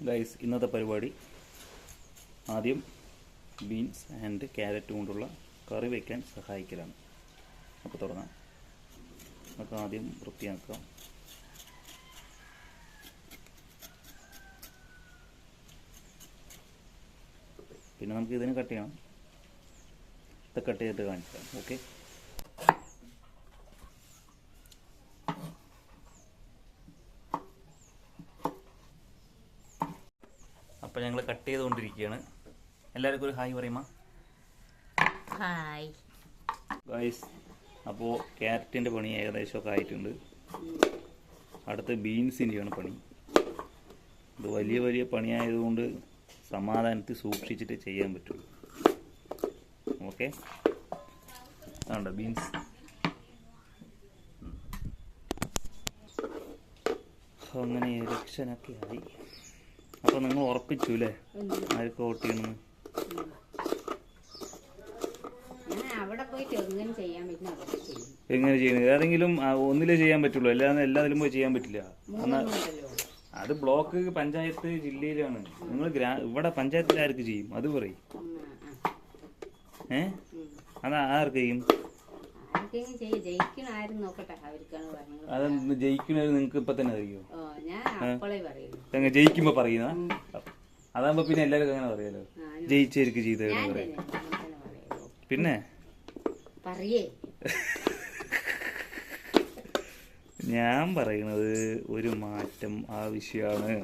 Guys, ഇന്നത്തെ പരിപാടി ആദ്യം ബീൻസ് ആൻഡ് ക്യാരറ്റ് കൊണ്ടുള്ള കറി വയ്ക്കാൻ സഹായിക്കലാണ്. അപ്പോൾ തുടങ്ങാം. നമുക്ക് ആദ്യം വൃത്തിയാക്കാം. പിന്നെ നമുക്ക് ഇതിന് കട്ട് ചെയ്യണം. ഇത് കട്ട് ചെയ്തിട്ട് കാണിക്കാം. ഓക്കെ, അപ്പോൾ ഞങ്ങൾ കട്ട് ചെയ്തുകൊണ്ടിരിക്കുകയാണ്. എല്ലാവർക്കും ഒരു ഹായ് പറയുമോ? ഹായ് ഗൈസ്, അപ്പോൾ ക്യാരറ്റിൻ്റെ പണി ഏകദേശമൊക്കെ ആയിട്ടുണ്ട്. അടുത്ത് ബീൻസിൻ്റെയാണ് പണി. ഇത് വലിയ വലിയ പണിയായതുകൊണ്ട് സമാധാനത്തിൽ സൂക്ഷിച്ചിട്ട് ചെയ്യാൻ പറ്റുള്ളൂ. ഓക്കെ, അതുകൊണ്ട് ബീൻസ് അങ്ങനെ ഇലക്ഷനൊക്കെ ആയി. അപ്പോൾ നിങ്ങൾ ഉറപ്പിച്ചു അല്ലേ ആർക്ക് വോട്ട് ചെയ്യണമെന്ന്? എങ്ങനെ ചെയ്യുന്നത്? ഏതെങ്കിലും ഒന്നിലേ ചെയ്യാൻ പറ്റുള്ളൂ, അല്ലാതെ എല്ലാത്തിലും പോയി ചെയ്യാൻ പറ്റില്ല. അത് ബ്ലോക്ക്, പഞ്ചായത്ത്, ജില്ലയിലാണ്. നിങ്ങൾ ഇവിടെ പഞ്ചായത്തിൽ ആർക്ക് ചെയ്യും അത് പറയും. അത് ആർക്ക് ചെയ്യും? അതെന്ത് ജയിക്കണത് നിങ്ങൾക്ക് ഇപ്പൊ തന്നെ അറിയോ? ജയിക്കുമ്പോ പറയുന്ന അതാകുമ്പോ പിന്നെ എല്ലാവർക്കും അങ്ങനെ പറയാലോ, ജയിച്ചവർക്ക് ചെയ്തതെന്ന് പറയാം. പിന്നെ ഞാൻ പറയുന്നത് ഒരു മാറ്റം ആവശ്യമാണ്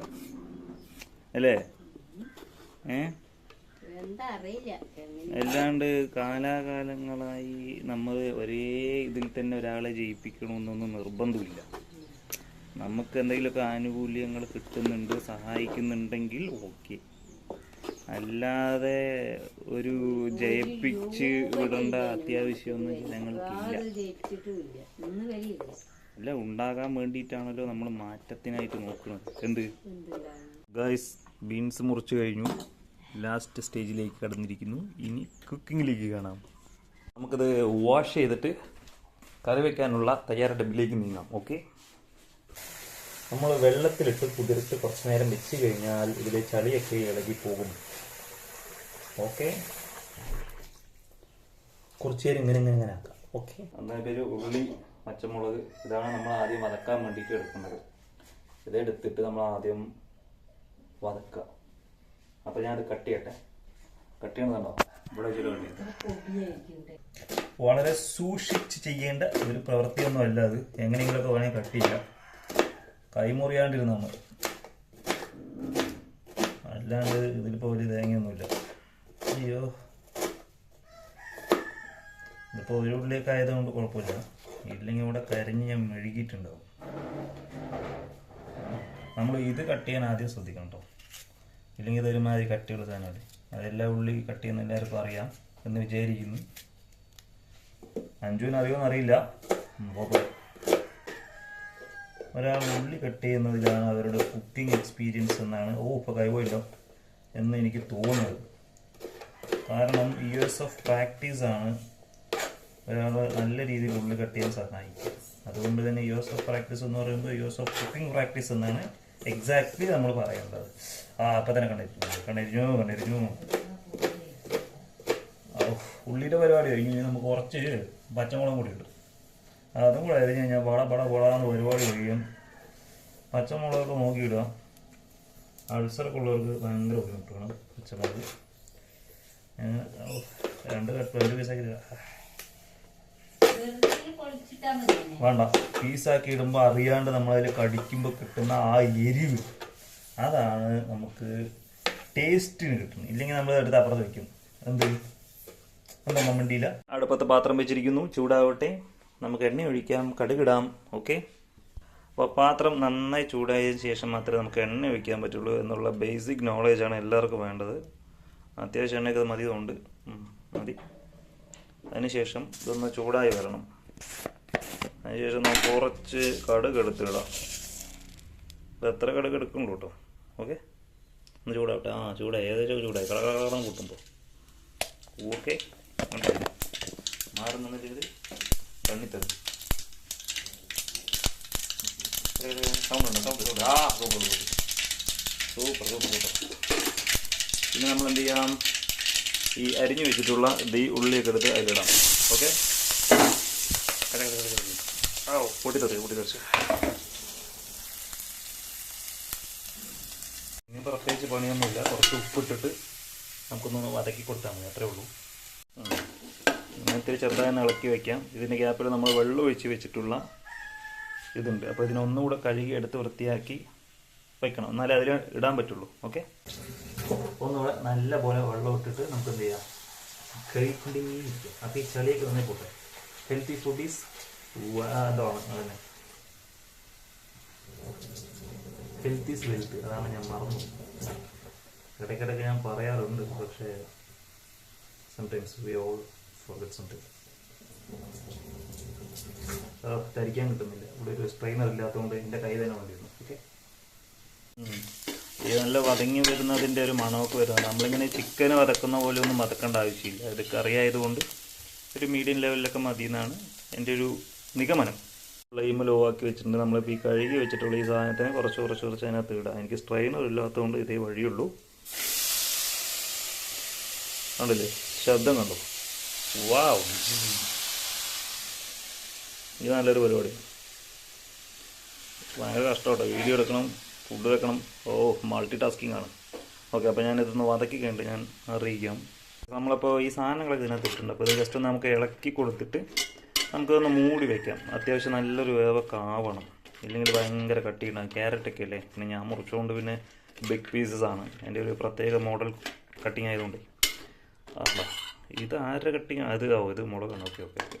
അല്ലേ? അല്ലാണ്ട് കാലാകാലങ്ങളായി നമ്മൾ ഒരേ ഇതിൽ തന്നെ ഒരാളെ ജയിപ്പിക്കണമെന്നൊന്നും നിർബന്ധമില്ല. നമുക്ക് എന്തെങ്കിലുമൊക്കെ ആനുകൂല്യങ്ങൾ കിട്ടുന്നുണ്ട്, സഹായിക്കുന്നുണ്ടെങ്കിൽ ഓക്കെ. അല്ലാതെ ഒരു ജയിപ്പിച്ച് വിടേണ്ട അത്യാവശ്യമൊന്നും ജനങ്ങൾക്കില്ല. അല്ല, ഉണ്ടാകാൻ വേണ്ടിയിട്ടാണല്ലോ നമ്മൾ മാറ്റത്തിനായിട്ട് നോക്കുന്നത്. എന്ത് ഗൈസ്, ബീൻസ് മുറിച്ച് കഴിഞ്ഞു, ലാസ്റ്റ് സ്റ്റേജിലേക്ക് കടന്നിരിക്കുന്നു. ഇനി കുക്കിങ്ങിലേക്ക് കാണാം. നമുക്കത് വാഷ് ചെയ്തിട്ട് കറി വയ്ക്കാനുള്ള തയ്യാറെടുപ്പിലേക്ക് നീങ്ങാം. ഓക്കെ, നമ്മൾ വെള്ളത്തിലിട്ട് കുതിർത്ത് കുറച്ച് നേരം വെച്ച് കഴിഞ്ഞാൽ ഇതിലെ ചളിയൊക്കെ ഇളകി പോകും. ഓക്കെ, കുറച്ച് നേരം ഇങ്ങനെ ആക്കാം. ഓക്കെ, എന്നിട്ട് ഒരു ഉള്ളി, പച്ചമുളക്, ഇതാണ് നമ്മൾ ആദ്യം വതക്കാൻ വേണ്ടിയിട്ട് എടുക്കുന്നത്. ഇതെടുത്തിട്ട് നമ്മൾ ആദ്യം വതക്കുക. അപ്പോൾ ഞാനത് കട്ട് ചെയ്യട്ടെ. കട്ട് ചെയ്യണതുണ്ടോ ഇവിടെ വെച്ചിട്ട് വളരെ സൂക്ഷിച്ച് ചെയ്യേണ്ട ഒരു പ്രവൃത്തിയൊന്നും അല്ല അത്. എങ്ങനെയെങ്കിലുമൊക്കെ വേണമെങ്കിൽ കട്ട് ചെയ്യാം, കൈമുറിയാണ്ടിരുന്ന നമ്മൾ. അല്ലാണ്ട് ഇതിലിപ്പോൾ ഒരു തേങ്ങയൊന്നുമില്ല. അയ്യോ, ഇതിപ്പോൾ ഒരു ഉള്ളിലേക്ക് ആയതുകൊണ്ട് കുഴപ്പമില്ല. ഇല്ലെങ്കിൽ ഇവിടെ കരിഞ്ഞ് ഞാൻ മെഴുകിയിട്ടുണ്ടാവും. നമ്മൾ ഇത് കട്ട് ചെയ്യാൻ ആദ്യം ശ്രദ്ധിക്കണം കേട്ടോ, ഇല്ലെങ്കിൽ ഇതൊരുമാതിരി കട്ടിയുള്ള സാധനമല്ലേ. അതെല്ലാം ഉള്ളി കട്ട് ചെയ്യുന്ന എല്ലാവർക്കും അറിയാം എന്ന് വിചാരിക്കുന്നു. അഞ്ജുവിന് അറിയുമെന്ന് അറിയില്ല. ഒരാൾ ഉള്ളി കട്ട് ചെയ്യുന്നതിലാണ് അവരുടെ കുക്കിംഗ് എക്സ്പീരിയൻസ് എന്നാണ് ഇപ്പോൾ കൈപോയില്ലോ എന്ന് എനിക്ക് തോന്നുന്നത്. കാരണം ഇയേഴ്സ് ഓഫ് പ്രാക്ടീസാണ് ഒരാൾ നല്ല രീതിയിൽ ഉള്ളി കട്ട് ചെയ്യാൻ സഹായിക്കുക. അതുകൊണ്ട് തന്നെ ഇയേഴ്സ് ഓഫ് പ്രാക്ടീസ് എന്ന് പറയുമ്പോൾ ഇയേഴ്സ് ഓഫ് കുക്കിംഗ് പ്രാക്ടീസ് എന്നാണ് എക്സാക്ട്ലി നമ്മൾ പറയേണ്ടത്. അപ്പം തന്നെ കണ്ടിരിഞ്ഞു. ഉള്ളിയുടെ പരിപാടി കഴിഞ്ഞ് നമുക്ക് കുറച്ച് പച്ചമുളകും കൂടി ഇട്ടു. അതും കൂടെ അരിഞ്ഞ് കഴിഞ്ഞാൽ വളാന്ന് പരിപാടി കഴിയും. പച്ചമുളകൊക്കെ നോക്കിയിടുക. അൾസറൊക്കെ ഉള്ളവർക്ക് ഭയങ്കര ബുദ്ധിമുട്ടാണ് പച്ചമുളക്. രണ്ട് പീസാക്കി വേണ്ട, പീസാക്കി ഇടുമ്പോൾ അറിയാണ്ട് നമ്മളതിൽ കടിക്കുമ്പോൾ കിട്ടുന്ന ആ എരിവ്, അതാണ് നമുക്ക് ടേസ്റ്റിന് കിട്ടുന്നത്. ഇല്ലെങ്കിൽ നമ്മൾ എടുത്ത് അപ്പുറത്ത് വയ്ക്കും. എന്താ മമ്മണ്ടിയില്ല. അടുപ്പത്ത് പാത്രം വെച്ചിരിക്കുന്നു, ചൂടാവട്ടെ. നമുക്ക് എണ്ണ ഒഴിക്കാം, കടുകിടാം. ഓക്കെ, അപ്പോൾ പാത്രം നന്നായി ചൂടായതിനു ശേഷം മാത്രമേ നമുക്ക് എണ്ണ ഒഴിക്കാൻ പറ്റുള്ളൂ എന്നുള്ള ബേസിക് നോളേജാണ് എല്ലാവർക്കും വേണ്ടത്. അത്യാവശ്യം എണ്ണയൊക്കെ മതി. അതിനുശേഷം ഇതൊന്ന് ചൂടായി വരണം. അതിനുശേഷം നമുക്ക് കുറച്ച് കടുക് എടുത്തിടാം. ഇത് എത്ര കടുക് എടുക്കുള്ളൂ കേട്ടോ. ഓക്കെ, ഒന്ന് ചൂടാവട്ടെ. ചൂടായി, ഏകദേശം ചൂടായി. കളകളം കൂട്ടുമ്പോൾ ഓക്കെ. മാറുന്ന ചെയ്ത് കണ്ണിത്തരും സൗണ്ട്. Super super super. പിന്നെ നമ്മൾ എന്ത് ചെയ്യാം, ഈ അരിഞ്ഞു വെച്ചിട്ടുള്ള ഈ ഉള്ളിയൊക്കെ എടുത്ത് അതിലിടാം. ഓക്കെ, പൊട്ടിത്തെറിച്ച് ഇനി പ്രത്യേകിച്ച് പണിയൊന്നുമില്ല. കുറച്ച് ഉപ്പിട്ടിട്ട് നമുക്കൊന്ന് വതക്കി കൊടുത്താൽ മതി, അത്രേ ഉള്ളൂ. ഇത്തിരി ചെറുതായി ഇളക്കി വയ്ക്കാം. ഇതിൻ്റെ ഗ്യാപ്പിൽ നമ്മൾ വെള്ളം ഒഴിച്ച് വെച്ചിട്ടുള്ള ഇതുണ്ട്, അപ്പോൾ ഇതിനൊന്നുകൂടെ കഴുകി എടുത്ത് വൃത്തിയാക്കി വയ്ക്കണം, എന്നാലേ അതിൽ ഇടാൻ പറ്റുള്ളൂ. ഓക്കെ, ഒന്നുകൂടെ നല്ല പോലെ വെള്ളം ഇട്ടിട്ട് നമുക്ക് എന്ത് ചെയ്യാം, കഴിക്കൊണ്ടേയിരിക്കും. അപ്പോൾ ഈ ചളിയൊക്കെ തന്നെ പോട്ടെ. ഹെൽത്തി ഫുഡ് ഈസ് അതാണ്, അതന്നെ ഹെൽത്ത് ഈസ് വെൽത്ത്. അതാണ് ഞാൻ മറന്നു, ഇടയ്ക്കിടയ്ക്ക് ഞാൻ പറയാറുണ്ട്, പക്ഷേ sometimes we all forget something. ധരിക്കാൻ കിട്ടുന്നില്ല, ഇവിടെ ഒരു സ്ട്രെയിനർ ഇല്ലാത്തതുകൊണ്ട് എൻ്റെ കൈ തന്നെ വേണ്ടിയിരുന്നു. ഓക്കെ, ഇത് നല്ല വതങ്ങി വരുന്നതിൻ്റെ ഒരു മണമൊക്കെ വരുന്നത്. നമ്മളിങ്ങനെ ചിക്കന് വതക്കുന്ന പോലെ ഒന്നും വതക്കേണ്ട ആവശ്യമില്ല. ഇത് കറിയായതുകൊണ്ട് ഒരു മീഡിയം ലെവലിലൊക്കെ മതി എന്നാണ് എൻ്റെ ഒരു നിഗമനം. ഫ്ലെയിം ലോ ആക്കി വെച്ചിട്ടുണ്ട്. നമ്മളിപ്പോൾ ഈ കഴുകി വെച്ചിട്ടുള്ള ഈ സാധനത്തിന് കുറച്ച് അതിനകത്ത് ഇടാം. എനിക്ക് സ്ട്രെയിനർ ഇല്ലാത്തതുകൊണ്ട് ഇതേ വഴിയുള്ളൂ. കണ്ടില്ലേ ശബ്ദം കണ്ടോ? വാവ്, ഇത് നല്ലൊരു പരിപാടി. ഭയങ്കര കഷ്ടമാട്ടോ, വീഡിയോ എടുക്കണം, ഫുഡ് വെക്കണം. മൾട്ടി ടാസ്കിങ് ആണ്. ഓക്കെ, അപ്പോൾ ഞാനിതൊന്ന് വതക്കി കഴിഞ്ഞിട്ട് ഞാൻ അറിയിക്കാം. നമ്മളപ്പോൾ ഈ സാധനങ്ങളൊക്കെ ഇതിനകത്ത് ഇട്ടിട്ടുണ്ട്. അപ്പോൾ ഇത് ജസ്റ്റ് ഒന്ന് നമുക്ക് ഇളക്കി കൊടുത്തിട്ട് നമുക്കതൊന്ന് മൂടി വയ്ക്കാം. അത്യാവശ്യം നല്ലൊരു വേവൊക്കെ ആവണം, ഇല്ലെങ്കിൽ ഭയങ്കര കട്ടിയിടാം. ക്യാരറ്റൊക്കെ അല്ലേ, പിന്നെ ഞാൻ മുറിച്ചുകൊണ്ട് പിന്നെ ബിഗ് പീസസ് ആണ്. എൻ്റെ ഒരു പ്രത്യേക മോഡൽ കട്ടിങ് ആയതുകൊണ്ട്. ഇത് ആരുടെ കട്ടിങ്? ഇത് മുളകാണ്. Okay okay okay.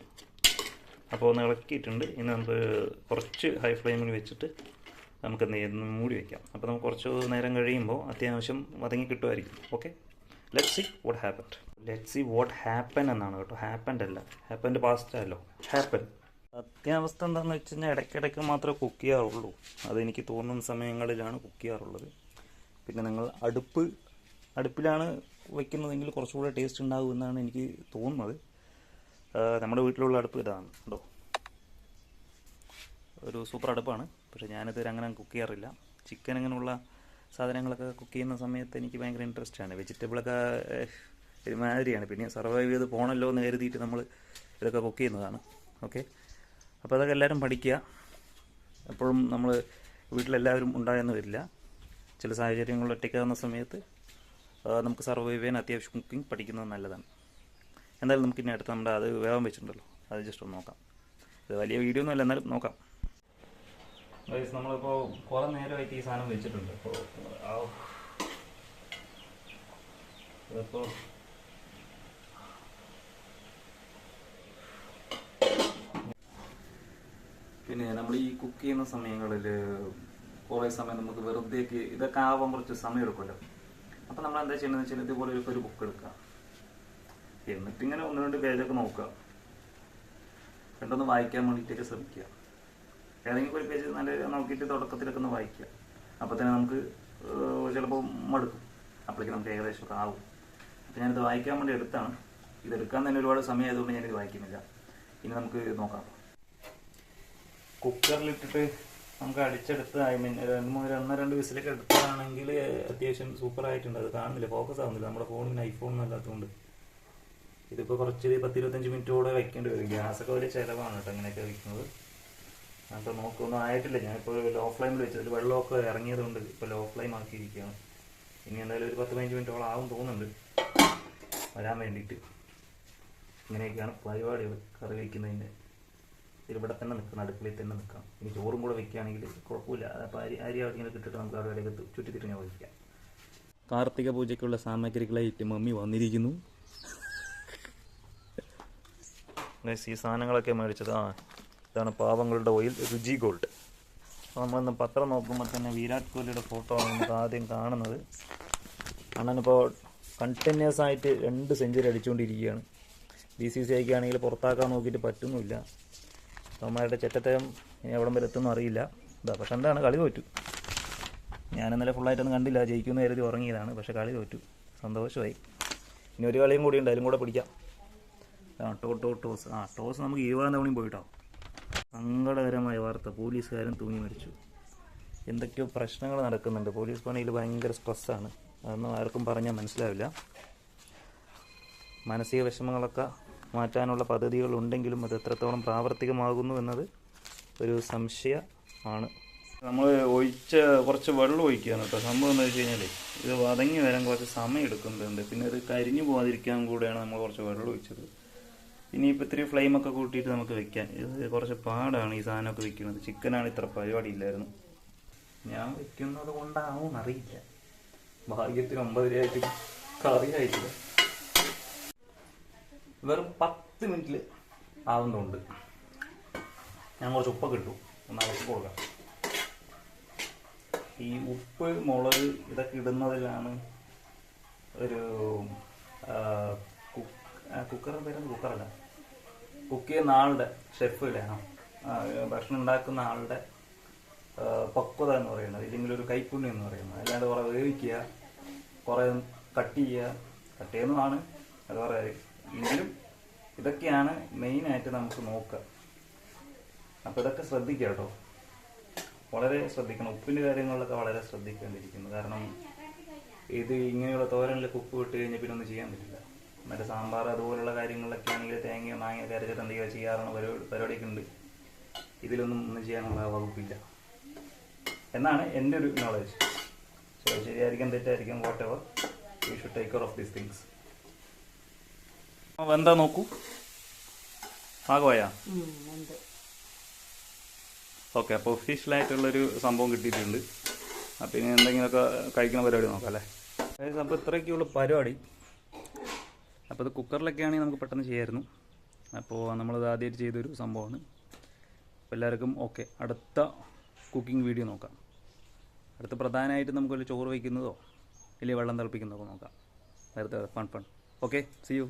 അപ്പോൾ ഒന്ന് ഇളക്കിയിട്ടുണ്ട്. ഇനി നമുക്ക് കുറച്ച് ഹൈ ഫ്ലെയിമിൽ വെച്ചിട്ട് നമുക്ക് മൂടി വയ്ക്കാം. അപ്പോൾ നമുക്ക് കുറച്ച് നേരം കഴിയുമ്പോൾ അത്യാവശ്യം വതങ്ങി കിട്ടുമായിരിക്കും. Okay, let's see what happen എന്നാണ് കേട്ടോ. ഹാപ്പൻഡ് അല്ല, ഹാപ്പൻഡ് പാസ്റ്റ് അല്ലോ, ഹാപ്പൻ. സത്യാവസ്ഥ എന്താണെന്ന് വെച്ച് കഴിഞ്ഞാൽ ഇടയ്ക്കിടയ്ക്ക് മാത്രമേ കുക്ക് ചെയ്യാറുള്ളൂ. അതെനിക്ക് തോന്നുന്ന സമയങ്ങളിലാണ് കുക്ക് ചെയ്യാറുള്ളത്. പിന്നെ നിങ്ങൾ അടുപ്പിലാണ് വയ്ക്കുന്നതെങ്കിൽ കുറച്ചുകൂടെ ടേസ്റ്റ് ഉണ്ടാകും എന്നാണ് എനിക്ക് തോന്നുന്നത്. നമ്മുടെ വീട്ടിലുള്ള അടുപ്പ് ഇതാണ് കേട്ടോ, ഒരു സൂപ്പർ അടുപ്പാണ്. പക്ഷേ ഞാനിതുവരെ അങ്ങനെ കുക്ക് ചെയ്യാറില്ല. ചിക്കൻ അങ്ങനെയുള്ള സാധനങ്ങളൊക്കെ കുക്ക് ചെയ്യുന്ന സമയത്ത് എനിക്ക് ഭയങ്കര ഇൻട്രസ്റ്റാണ്. വെജിറ്റബിളൊക്കെ ഒരുമാതിരിയാണ്, പിന്നെ സർവൈവ് ചെയ്ത് പോകണമല്ലോ എന്ന് കരുതിയിട്ട് നമ്മൾ ഇതൊക്കെ കുക്ക് ചെയ്യുന്നതാണ്. ഓക്കെ, അപ്പോൾ അതൊക്കെ എല്ലാവരും പഠിക്കുക. എപ്പോഴും നമ്മൾ വീട്ടിലെല്ലാവരും ഉണ്ടായെന്ന് വരില്ല. ചില സാഹചര്യങ്ങളിൽ ഒറ്റയ്ക്കാവുന്ന സമയത്ത് നമുക്ക് സർവൈവ് ചെയ്യാൻ അത്യാവശ്യം കുക്കിംഗ് പഠിക്കുന്നത് നല്ലതാണ്. എന്തായാലും നമുക്ക് ഇനി അടുത്ത് നമ്മുടെ അത് വേവാൻ വെച്ചിട്ടുണ്ടല്ലോ, അത് ജസ്റ്റ് ഒന്ന് നോക്കാം. ഇത് വലിയ വീഡിയോ ഒന്നും അല്ല, എന്നാലും നോക്കാം. നമ്മളിപ്പോൾ കുറേ നേരമായിട്ട് ഈ സാധനം വെച്ചിട്ടുണ്ട്. അപ്പോൾ പിന്നെ നമ്മൾ ഈ കുക്ക് ചെയ്യുന്ന സമയങ്ങളിൽ കുറേ സമയം നമുക്ക് വെറുതേക്ക് ഇതൊക്കെ ആവാൻ കുറച്ച് സമയം എടുക്കുമല്ലോ. അപ്പോൾ നമ്മൾ എന്താ ചെയ്യണമെന്ന് വെച്ചാൽ ഇതുപോലെ ഒരു ബുക്ക് എടുക്കുക, എന്നിട്ടിങ്ങനെ ഒന്ന് രണ്ട് പേജൊക്കെ നോക്കുക, പെട്ടെന്ന് വായിക്കാൻ വേണ്ടിയിട്ടൊക്കെ ശ്രമിക്കുക. ഏതെങ്കിലും ഒരു പേജ് നല്ല നോക്കിയിട്ട് തുടക്കത്തിലൊക്കെ ഒന്ന് വായിക്കുക. അപ്പോൾ തന്നെ നമുക്ക് ചിലപ്പോൾ മടുക്കും, അപ്പോഴേക്കും നമുക്ക് ഏകദേശമൊക്കെ ആവും. അപ്പോൾ ഞാനിത് വായിക്കാൻ വേണ്ടി എടുത്താണ്. ഇതെടുക്കാൻ തന്നെ ഒരുപാട് സമയം ആയതുകൊണ്ട് ഞാനിത് വായിക്കുന്നില്ല. ഇനി നമുക്ക് നോക്കാം. കുക്കറിലിട്ടിട്ട് നമുക്ക് അടിച്ചെടുത്ത് രണ്ട് വിസിലൊക്കെ എടുത്തതാണെങ്കിൽ അത്യാവശ്യം സൂപ്പറായിട്ടുണ്ട്. അത് കാണുന്നില്ല, ഫോക്കസ് ആവുന്നില്ല. നമ്മുടെ ഫോണിന് ഐഫോണൊന്നും അല്ലാത്തതുകൊണ്ട് ഇതിപ്പോൾ കുറച്ച് 10-25 മിനിറ്റോടെ വയ്ക്കേണ്ടി വരും. ഗ്യാസൊക്കെ വലിയ ചിലവാണ് കേട്ടോ അങ്ങനെയൊക്കെ വയ്ക്കുന്നത്. അപ്പോൾ നോക്കൊന്നും ആയിട്ടില്ല. ഞാനിപ്പോൾ ലോ ഫ്ലെയിമിൽ വെച്ചത് വെള്ളമൊക്കെ ഇറങ്ങിയതുകൊണ്ട് ഇപ്പോൾ ലോ ഫ്ലെയിം ആക്കിയിരിക്കുകയാണ്. ഇനി എന്തായാലും ഒരു 10-15 മിനിറ്റോളം ആവും തോന്നുന്നുണ്ട് വരാൻ വേണ്ടിയിട്ട്. ഇങ്ങനെയൊക്കെയാണ് പരിപാടികൾ കറി വയ്ക്കുന്നതിൻ്റെ. ഇവിടെ തന്നെ നിൽക്കണം, അടുക്കളയിൽ തന്നെ നിൽക്കണം. ഇനി ചോറും കൂടെ വെക്കുകയാണെങ്കിൽ കുഴപ്പമില്ല. അപ്പോൾ അരി അവിടെ ഇങ്ങനെ കിട്ടിയിട്ട് നമുക്ക് അവിടെ ഇടയ്ക്ക് ചുറ്റിത്തിരിഞ്ഞ് വയ്ക്കാം. കാർത്തിക പൂജയ്ക്കുള്ള സാമഗ്രികളായിട്ട് മമ്മി വന്നിരിക്കുന്നു. ഈ സാധനങ്ങളൊക്കെ മേടിച്ചത് ഇതാണ് പാവങ്ങളുടെ ഓയിൽ, രുചി ഗോൾഡ്. അപ്പോൾ നമ്മളിന്ന് പത്രം നോക്കുമ്പോൾ തന്നെ വിരാട് കോഹ്ലിയുടെ ഫോട്ടോ ആണ് നമുക്ക് ആദ്യം കാണുന്നത്. അണ്ണനിപ്പോൾ കണ്ടിന്യൂസ് ആയിട്ട് 2 സെഞ്ചുറി അടിച്ചുകൊണ്ടിരിക്കുകയാണ്. BCCIക്ക് ആണെങ്കിൽ പുറത്താക്കാൻ നോക്കിയിട്ട് പറ്റുന്നില്ല. അവന്മാരുടെ ചെറ്റത്തരം ഇനി എവിടം വരെ എത്തുമെന്ന് അറിയില്ല. പക്ഷെ എന്താണ്, കളി തോറ്റു. ഞാനിന്നലെ ഫുള്ളായിട്ടൊന്നും കണ്ടില്ല, ജയിക്കുമെന്ന് കരുതി ഉറങ്ങിയതാണ്. പക്ഷേ കളി തോറ്റു, സന്തോഷമായി. ഇനി ഒരു കളിയും കൂടി ഉണ്ട്, അതിലും കൂടെ പിടിക്കാം. ടോസ് നമുക്ക് 20 തവണയും പോയിട്ടോ. സങ്കടകരമായ വാർത്ത, പോലീസുകാരൻ തൂങ്ങി മരിച്ചു. എന്തൊക്കെയോ പ്രശ്നങ്ങൾ നടക്കുന്നുണ്ട്. പോലീസ് പണിയിൽ ഭയങ്കര സ്ട്രെസ്സാണ്. അതൊന്നും ആർക്കും പറഞ്ഞാൽ മനസ്സിലാവില്ല. മാനസിക വിഷമങ്ങളൊക്കെ മാറ്റാനുള്ള പദ്ധതികളുണ്ടെങ്കിലും അത് എത്രത്തോളം പ്രാവർത്തികമാകുന്നു എന്നത് ഒരു സംശയമാണ്. നമ്മൾ കുറച്ച് വെള്ളം ഒഴിക്കുകയാണ് കേട്ടോ. സംഭവം എന്ന് വെച്ച് കഴിഞ്ഞാൽ ഇത് വതങ്ങി വരാൻ കുറച്ച് സമയം എടുക്കുന്നുണ്ട്. പിന്നെ ഇത് കരിഞ്ഞു പോകാതിരിക്കാൻ കൂടെയാണ് നമ്മൾ കുറച്ച് വെള്ളം ഒഴിച്ചത്. ഇനിയിപ്പോൾ ഇത്തിരി ഫ്ലെയിമൊക്കെ കൂട്ടിയിട്ട് നമുക്ക് വെക്കാൻ. ഇത് കുറച്ച് പാടാണ് ഈ സാധനമൊക്കെ വെക്കുന്നത്. ചിക്കനാണ് ഇത്ര പരിപാടിയില്ലായിരുന്നു. ഞാൻ വെക്കുന്നത് കൊണ്ടാവും അറിയില്ല. ഭാഗ്യത്തിന് 9 രൂപയായിട്ട് കറിയായിട്ടില്ല. വെറും 10 മിനിറ്റിൽ ആവുന്നുണ്ട്. ഞാൻ കുറച്ച് ഉപ്പൊക്കെ ഇട്ടു. ഒന്ന് അളക്കി കൊടുക്കാം. ഈ ഉപ്പ്, മുളക് ഇതൊക്കെ ഇടുന്നതിലാണ് ഒരു കുക്കറിൻ്റെ പേരാണ്, കുക്കറല്ല, കുക്ക് ചെയ്യുന്ന ആളുടെ, ഷെഫ് ഇല്ലേ, ഭക്ഷണം ഉണ്ടാക്കുന്ന ആളുടെ പക്വത എന്ന് പറയുന്നത്, ഇല്ലെങ്കിൽ ഒരു കൈപ്പുണ്യം എന്ന് പറയുന്നത്. അല്ലാണ്ട് കുറേ വേവിക്കുക, കുറേ കട്ട് ചെയ്യുന്നതാണ് അത് കുറേ. എങ്കിലും ഇതൊക്കെയാണ് മെയിനായിട്ട് നമുക്ക് നോക്കുക. അപ്പോൾ ഇതൊക്കെ ശ്രദ്ധിക്കുക കേട്ടോ, വളരെ ശ്രദ്ധിക്കണം. ഉപ്പിൻ്റെ കാര്യങ്ങളിലൊക്കെ വളരെ ശ്രദ്ധിക്കേണ്ടിയിരിക്കുന്നു. കാരണം ഇത് ഇങ്ങനെയുള്ള തോരനിലൊക്കെ ഉപ്പ് വിട്ട് കഴിഞ്ഞാൽ പിന്നെ ഒന്നും ചെയ്യാൻ പറ്റില്ല. മറ്റേ സാമ്പാർ അതുപോലുള്ള കാര്യങ്ങളിലൊക്കെ ആണെങ്കിൽ തേങ്ങയോ മാങ്ങയൊക്കെ അരച്ചിട്ട് എന്തെങ്കിലും ചെയ്യാറുള്ള പരിപാടിയൊക്കെ ഉണ്ട്. ഇതിലൊന്നും ചെയ്യാനുള്ള വകുപ്പില്ല എന്നാണ് എൻ്റെ ഒരു നോളേജ്. ശരിയായിരിക്കും തെറ്റായിരിക്കും, whatever, you should take care of these things. എന്താ നോക്കൂ, പാകമായാ? ഓക്കെ. അപ്പോൾ ഒഫീഷ്യലായിട്ടുള്ളൊരു സംഭവം കിട്ടിയിട്ടുണ്ട്. അപ്പോൾ ഇനി എന്തെങ്കിലുമൊക്കെ കഴിക്കുന്ന പരിപാടി നോക്കാം അല്ലേ. അപ്പോൾ ഇത്രയൊക്കെയുള്ള പരിപാടി. അപ്പോൾ ഇത് കുക്കറിലൊക്കെ ആണെങ്കിൽ നമുക്ക് പെട്ടെന്ന് ചെയ്യാമായിരുന്നു. അപ്പോൾ നമ്മളത് ആദ്യമായിട്ട് ചെയ്തൊരു സംഭവമാണ്. അപ്പോൾ എല്ലാവർക്കും ഓക്കെ. അടുത്ത കുക്കിംഗ് വീഡിയോ നോക്കാം. അടുത്ത പ്രധാനമായിട്ട് നമുക്ക് വല്ല ചോറ് വയ്ക്കുന്നതോ അല്ലെങ്കിൽ വെള്ളം തിളപ്പിക്കുന്നതോ നോക്കാം. അടുത്ത ഫൺ. Okay, see you.